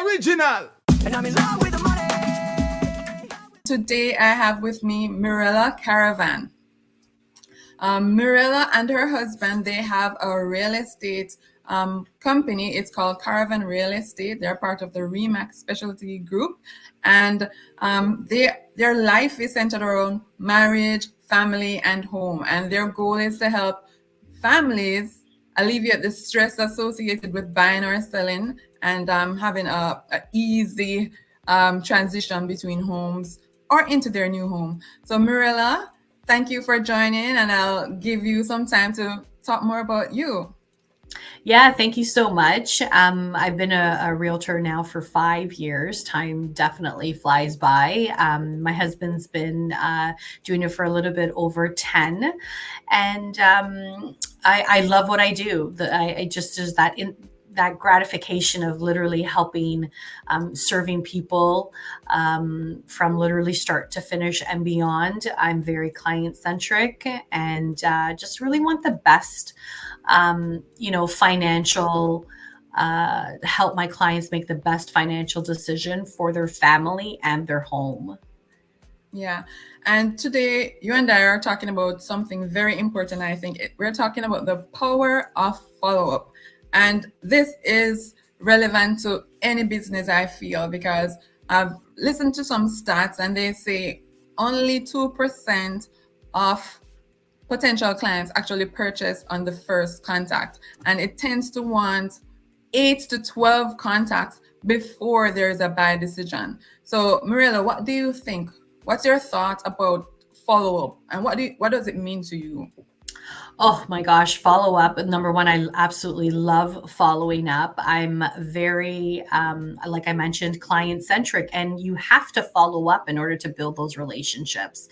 original. And I'm in love with the money. Today I have with me Mirella Caravan. Mirella and her husband, they have a real estate company. It's called Caravan Real Estate. They're part of the Remax Specialty Group, and their life is centered around marriage, family, and home. And their goal is to help families alleviate the stress associated with buying or selling, and having a easy transition between homes or into their new home. So Mirella, thank you for joining, and I'll give you some time to talk more about you. Yeah, thank you so much. I've been a realtor now for 5 years. Time definitely flies by. My husband's been doing it for a little bit over 10, and I love what I do. I just is that gratification of literally helping, serving people from literally start to finish and beyond. I'm very client centric, and just really want the best, financial, help my clients make the best financial decision for their family and their home. Yeah. And today you and I are talking about something very important. I think we're talking about the power of follow-up. And this is relevant to any business, I feel, because I've listened to some stats and they say only 2% of potential clients actually purchase on the first contact. And it tends to want 8 to 12 contacts before there's a buy decision. So Mirella, what do you think? What's your thought about follow-up, and what does it mean to you? Oh my gosh, follow up. Number one, I absolutely love following up. I'm very, like I mentioned, client centric, and you have to follow up in order to build those relationships.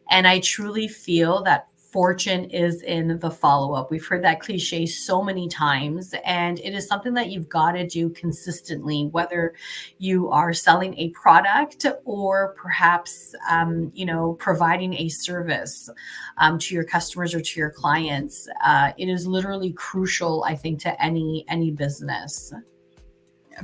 And I truly feel that fortune is in the follow up. We've heard that cliche so many times, and it is something that you've got to do consistently, whether you are selling a product or perhaps, providing a service to your customers or to your clients. It is literally crucial, I think, to any business.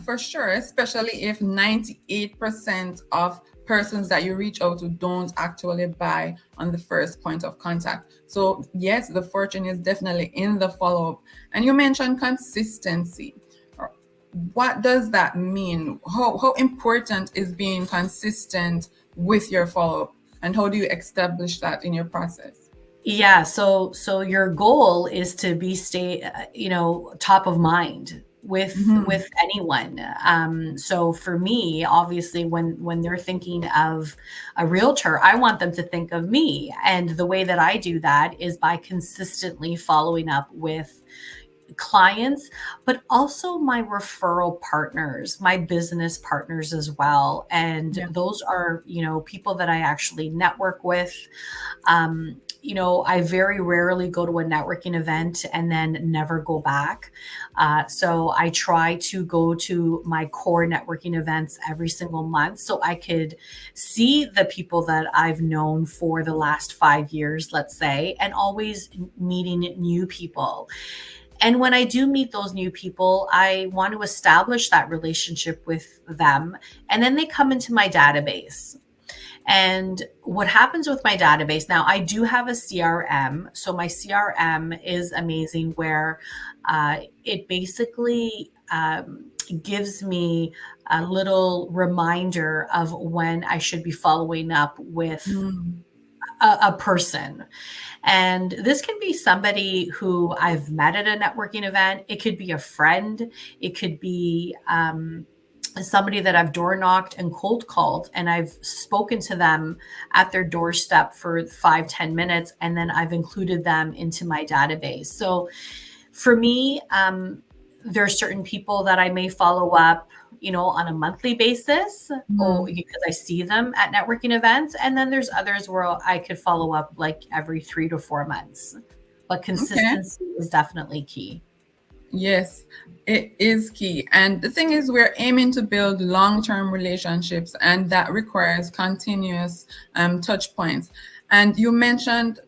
For sure, especially if 98% of persons that you reach out to don't actually buy on the first point of contact. So yes, the fortune is definitely in the follow-up. And you mentioned consistency. What does that mean? How important is being consistent with your follow-up, and how do you establish that in your process? Yeah, so your goal is to be top of mind with anyone. So for me, obviously, when they're thinking of a realtor, I want them to think of me, and the way that I do that is by consistently following up with clients, but also my referral partners, my business partners as well. And those are, people that I actually network with. I very rarely go to a networking event and then never go back. So I try to go to my core networking events every single month so I could see the people that I've known for the last 5 years, let's say, and always meeting new people. And when I do meet those new people, I want to establish that relationship with them. And then they come into my database. And what happens with my database now, I do have a CRM. So my CRM is amazing, where it basically gives me a little reminder of when I should be following up with a person. And this can be somebody who I've met at a networking event. It could be a friend. It could be somebody that I've door knocked and cold called, and I've spoken to them at their doorstep for 5-10 minutes, and then I've included them into my database. So for me, there are certain people that I may follow up, on a monthly basis, or because I see them at networking events. And then there's others where I could follow up like every 3 to 4 months. But consistency is definitely key. Yes, it is key. And the thing is, we're aiming to build long-term relationships, and that requires continuous touch points. And you mentioned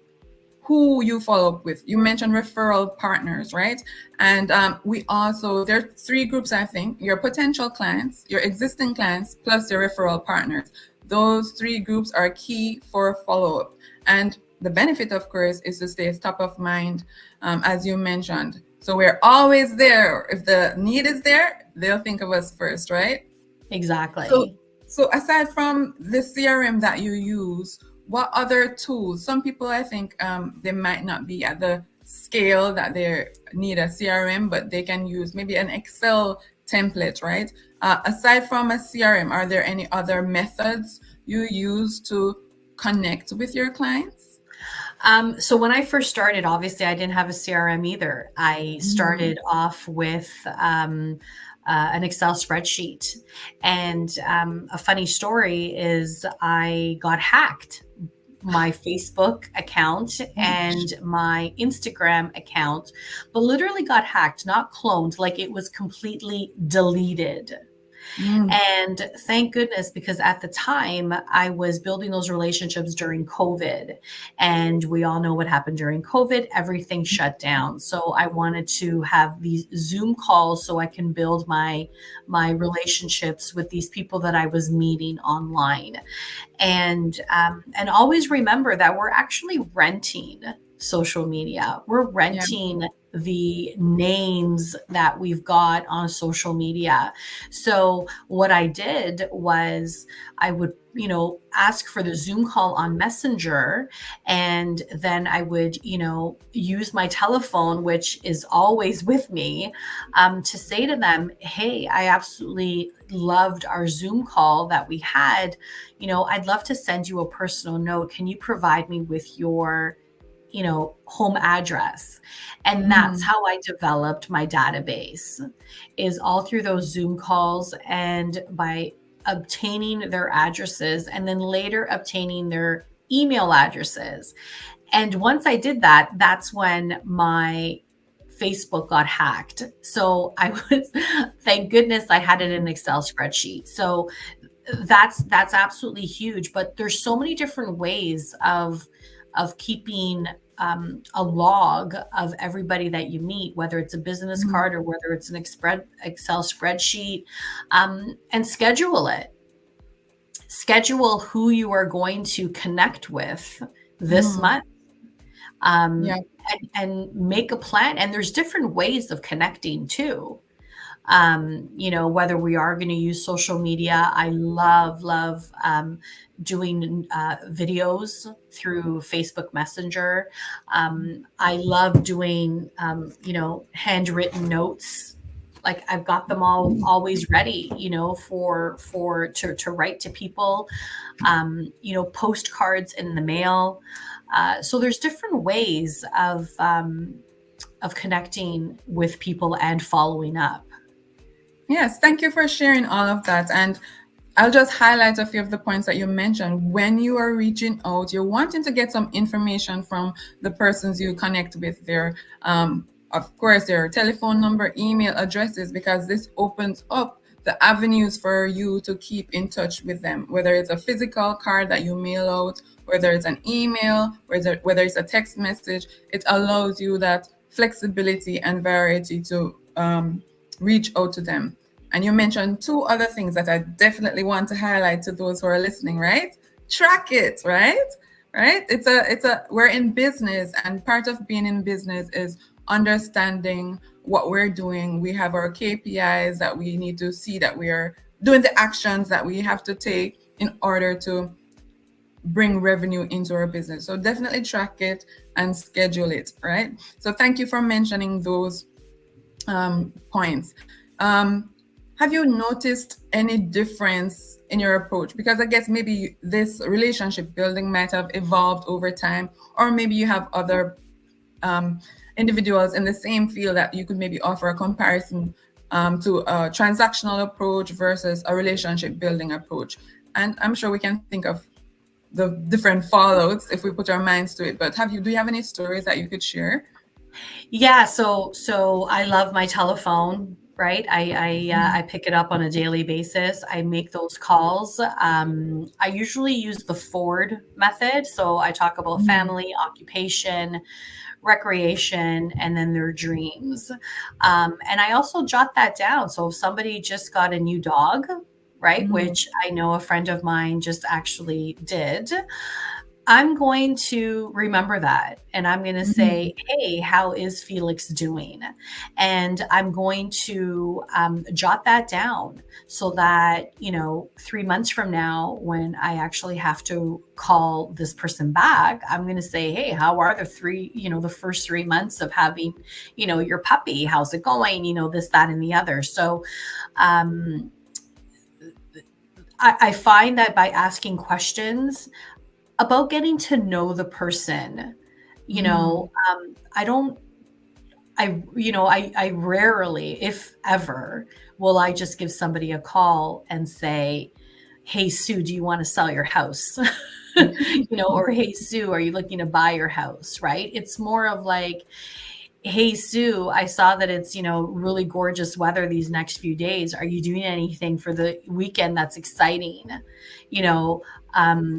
who you follow up with. You mentioned referral partners, right? And we also, there are three groups, I think: your potential clients, your existing clients, plus your referral partners. Those three groups are key for follow up. And the benefit, of course, is to stay top of mind, as you mentioned. So we're always there. If the need is there, they'll think of us first, right? So, Exactly. so aside from the CRM that you use, what other tools? Some people, I think, they might not be at the scale that they need a CRM, but they can use maybe an Excel template, right? Aside from a CRM, are there any other methods you use to connect with your clients? So when I first started, obviously I didn't have a CRM either. I Mm, started off with an Excel spreadsheet. And a funny story is I got hacked. My Facebook account and my Instagram account, but literally got hacked, not cloned, like it was completely deleted. mm, And thank goodness, because at the time I was building those relationships during COVID. And we all know what happened during COVID. Everything shut down. So I wanted to have these Zoom calls so I can build my relationships with these people that I was meeting online. And always remember that we're actually renting social media. We're yeah. renting the names that we've got on social media. So what I did was I would, ask for the Zoom call on Messenger, and then I would, use my telephone, which is always with me, to say to them, hey, I absolutely loved our Zoom call that we had. I'd love to send you a personal note. Can you provide me with your, home address? And that's Mm, how I developed my database, is all through those Zoom calls and by obtaining their addresses and then later obtaining their email addresses. And once I did that, that's when my Facebook got hacked. So I was, thank goodness I had it in an Excel spreadsheet. So that's absolutely huge. But there's so many different ways of keeping a log of everybody that you meet, whether it's a business mm, card or whether it's an Excel spreadsheet, and schedule it. Schedule who you are going to connect with this mm, month, um, yeah. and make a plan. And there's different ways of connecting too. Whether we are going to use social media. I love doing videos through Facebook Messenger. I love doing, handwritten notes. Like I've got them all always ready, to write to people, postcards in the mail. So there's different ways of connecting with people and following up. Yes, thank you for sharing all of that. And I'll just highlight a few of the points that you mentioned. When you are reaching out, you're wanting to get some information from the persons you connect with, their, of course, their telephone number, email addresses, because this opens up the avenues for you to keep in touch with them, whether it's a physical card that you mail out, whether it's an email, whether it's a text message. It allows you that flexibility and variety to reach out to them. And you mentioned two other things that I definitely want to highlight to those who are listening, right? Track it, right? Right? We're in business, and part of being in business is understanding what we're doing. We have our KPIs that we need to see that we are doing the actions that we have to take in order to bring revenue into our business. So definitely track it and schedule it, right? So thank you for mentioning those points. Um, have you noticed any difference in your approach? Because I guess maybe this relationship building might have evolved over time, or maybe you have other um, individuals in the same field that you could maybe offer a comparison to a transactional approach versus a relationship building approach. And I'm sure we can think of the different fallouts if we put our minds to it. But do you have any stories that you could share? Yeah, so I love my telephone. right? I pick it up on a daily basis. I make those calls. I usually use the Ford method. So I talk about Mhm. family, occupation, recreation, and then their dreams. And I also jot that down. So if somebody just got a new dog, right, Mhm. which I know a friend of mine just actually did, I'm going to remember that and I'm going to Mhm. say, hey, how is Felix doing? And I'm going to jot that down so that, 3 months from now, when I actually have to call this person back, I'm going to say, hey, how are the first 3 months of having, your puppy? How's it going? This, that, and the other. So, um, I find that by asking questions, about getting to know the person, Mhm. I don't I rarely, if ever, will I just give somebody a call and say, "Hey, Sue, do you want to sell your house?" Or "Hey, Sue, are you looking to buy your house?" Right? It's more of like, "Hey, Sue, I saw that it's, really gorgeous weather these next few days. Are you doing anything for the weekend that's exciting?" You know,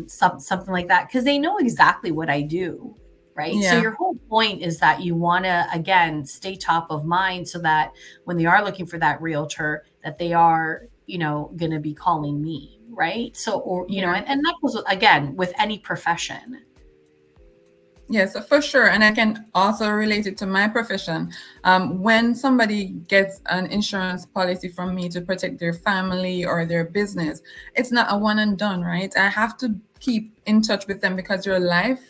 something like that. Because they know exactly what I do, right? So Yeah. your whole point is that you want to, again, stay top of mind so that when they are looking for that realtor, that they are, going to be calling me, right? So, or, Yeah. and that goes, again, with any profession. Yes, for sure. And I can also relate it to my profession. When somebody gets an insurance policy from me to protect their family or their business, it's not a one and done, right? I have to keep in touch with them because your life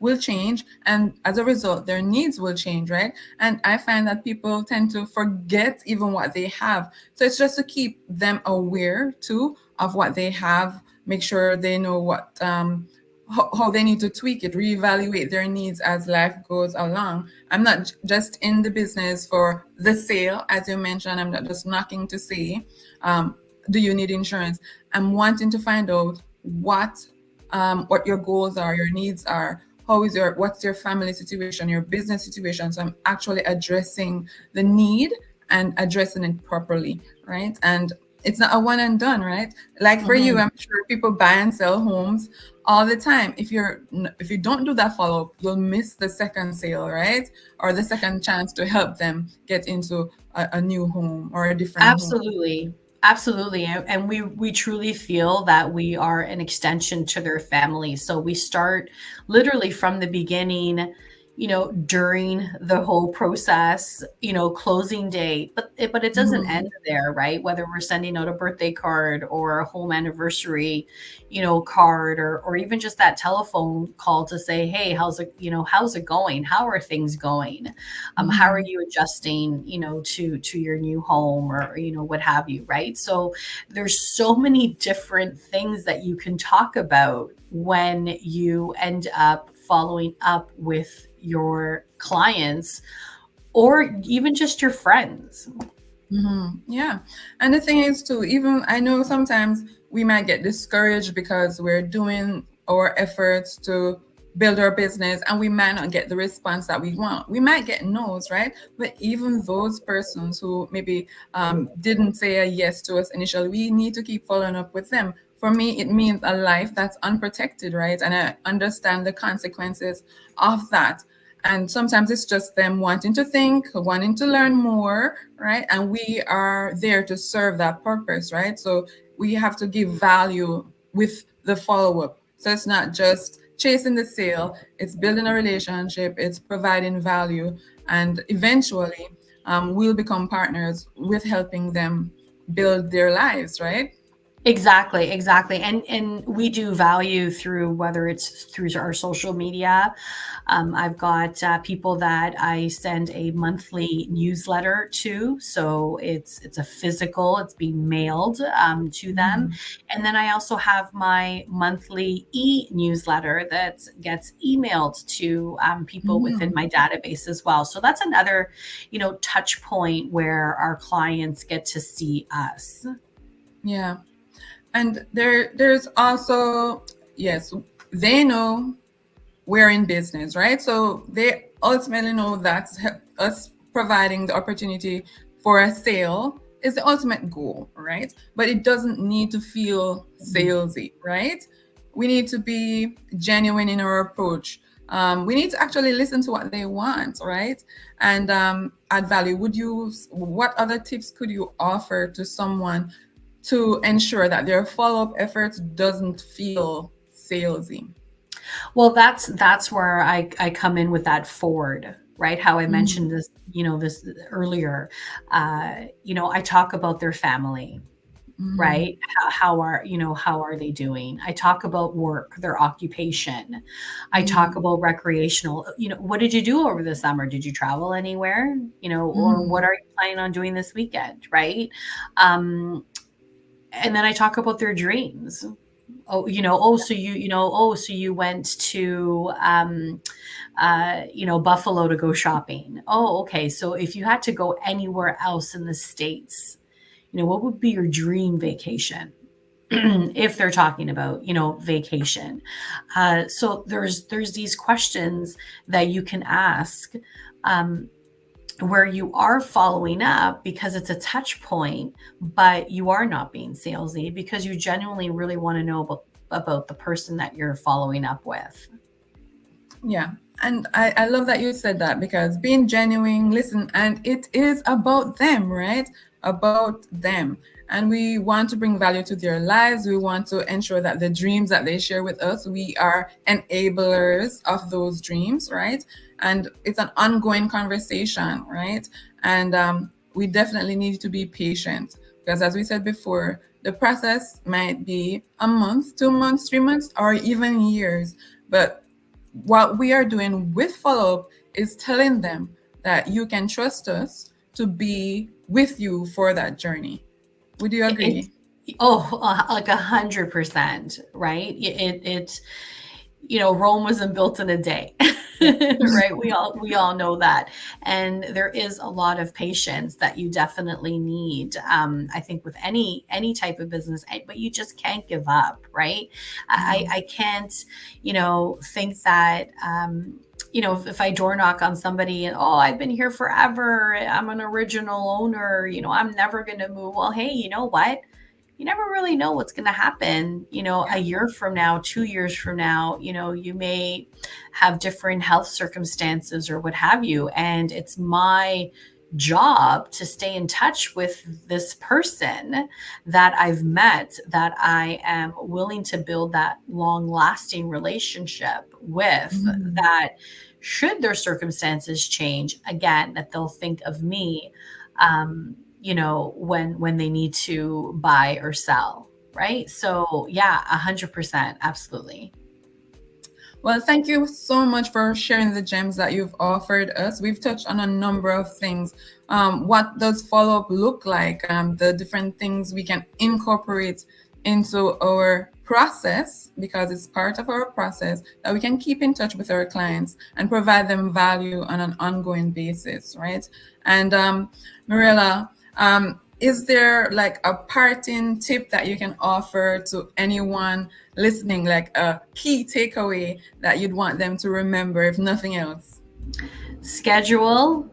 will change. And as a result, their needs will change, right? And I find that people tend to forget even what they have. So it's just to keep them aware too of what they have, make sure they know how they need to tweak it, reevaluate their needs as life goes along. I'm not just in the business for the sale, as you mentioned. I'm not just knocking to say, um, do you need insurance? I'm wanting to find out what your goals are, your needs are. What's your family situation, your business situation? So I'm actually addressing the need and addressing it properly, right? And it's not a one and done, right? Like for you, Mhm. I'm sure people buy and sell homes all the time. If you don't do that follow up, you'll miss the second sale, right? Or the second chance to help them get into a new home or a different home. Absolutely. Absolutely. And we truly feel that we are an extension to their family. So we start literally from the beginning, during the whole process, closing date. But it doesn't Mhm. end there, right? Whether we're sending out a birthday card or a home anniversary, card, or even just that telephone call to say, hey, how's it going? How are things going? How are Mhm. you adjusting, to your new home, or what have you, right? So there's so many different things that you can talk about when you end up following up with your clients or even just your friends. Yeah. And the thing is, too, even I know sometimes we might get discouraged because we're doing our efforts to build our business and we might not get the response that we want. We might get no's, right? But even those persons who maybe didn't say a yes to us initially, we need to keep following up with them. For me, it means a life that's unprotected, right? And I understand the consequences of that. And sometimes it's just them wanting to think, wanting to learn more, right? And we are there to serve that purpose, right? So we have to give value with the follow up. So it's not just chasing the sale, it's building a relationship, it's providing value, and eventually we'll become partners with helping them build their lives, right? Exactly, exactly. And we do value through, whether it's through our social media. I've got people that I send a monthly newsletter to, so it's a physical, it's being mailed to them. Mhm. And then I also have my monthly e-newsletter that gets emailed to people within Mhm. my database as well. So that's another, touch point where our clients get to see us. Yeah. And there's also, yes, they know we're in business, right? So they ultimately know that us providing the opportunity for a sale is the ultimate goal, right? But it doesn't need to feel salesy, right? We need to be genuine in our approach. We need to actually listen to what they want, right? And add value. What other tips could you offer to someone to ensure that their follow-up efforts doesn't feel salesy? Well, that's where I come in with that forward, right? How I mentioned Mm, this, this earlier. I talk about their family, mm, right? How are they doing? I talk about work, their occupation. I talk mm, about recreational. What did you do over the summer? Did you travel anywhere? Or what mm, are you planning on doing this weekend, right? Um, and then I talk about their dreams. So you went to Buffalo to go shopping. Oh, okay. So if you had to go anywhere else in the States, what would be your dream vacation? If they're talking about, vacation. So there's these questions that you can ask, um, where you are following up because it's a touch point, but you are not being salesy because you genuinely really want to know about the person that you're following up with. yeah. And I love that you said that because being genuine, listen, and it is about them, right? About them. And we want to bring value to their lives. We want to ensure that the dreams that they share with us, we are enablers of those dreams, right? And it's an ongoing conversation, right? And we definitely need to be patient because, as we said before, the process might be a month, 2 months, 3 months, or even years. But what we are doing with follow up is telling them that you can trust us to be with you for that journey. Would you It's agree? like 100%, right? Rome wasn't built in a day. Right? We all know that. And there is a lot of patience that you definitely need. I think with any type of business, but you just can't give up, right? I can't, think that if I door knock on somebody and, oh, I've been here forever, I'm an original owner, I'm never going to move. Well, hey, you know what? You never really know what's going to happen, a Yeah. year from now, 2 years from now. You may have different health circumstances or what have you. And it's my job to stay in touch with this person that I've met, that I am willing to build that long lasting relationship with, Mhm. that should their circumstances change, again, that they'll think of me, when they need to buy or sell, right? So yeah, 100%, absolutely. Well, thank you so much for sharing the gems that you've offered us. We've touched on a number of things. What does follow up look like? The different things we can incorporate into our process because it's part of our process that we can keep in touch with our clients and provide them value on an ongoing basis, right? And Mirella, is there like a parting tip that you can offer to anyone listening, like a key takeaway that you'd want them to remember, if nothing else? Schedule,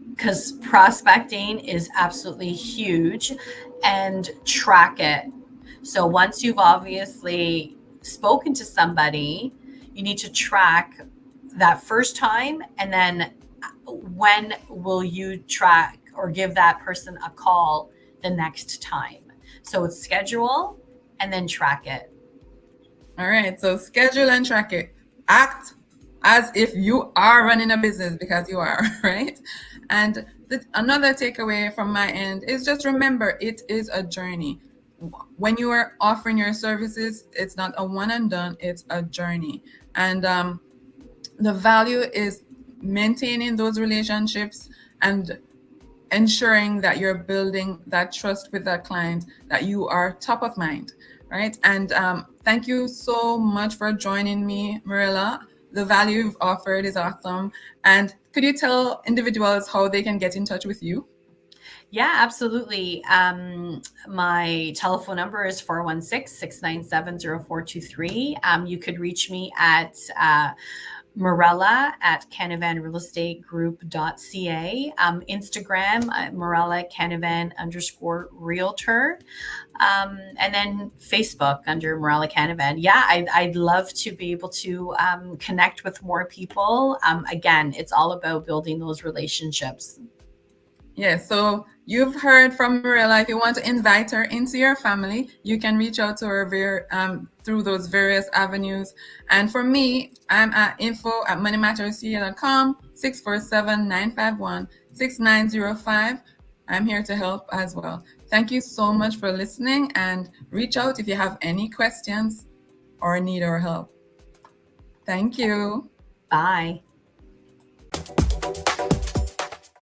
because prospecting is absolutely huge, and track it. So once you've obviously spoken to somebody, you need to track that first time, and then when will you track or give that person a call the next time. So it's schedule and then track it. All right, so schedule and track it. Act as if you are running a business because you are, right? And another takeaway from my end is just remember it is a journey. When you are offering your services, it's not a one and done, it's a journey. And the value is maintaining those relationships and ensuring that you're building that trust with that client, that you are top of mind, right? And thank you so much for joining me, Mirella. The value you've offered is awesome. And could you tell individuals how they can get in touch with you? Yeah, absolutely. My telephone number is 416 697 0423. You could reach me at Mirella at canavanrealestategroup.ca, Instagram at Mirella Canavan _realtor, and then Facebook under Mirella Canavan. Yeah, I'd love to be able to connect with more people. Again, it's all about building those relationships. Yes, so you've heard from Mirella. If you want to invite her into your family, you can reach out to her through those various avenues. And for me, I'm at info@moneymattersca.com, 647-951-6905. I'm here to help as well. Thank you so much for listening, and reach out if you have any questions or need our help. Thank you. Bye.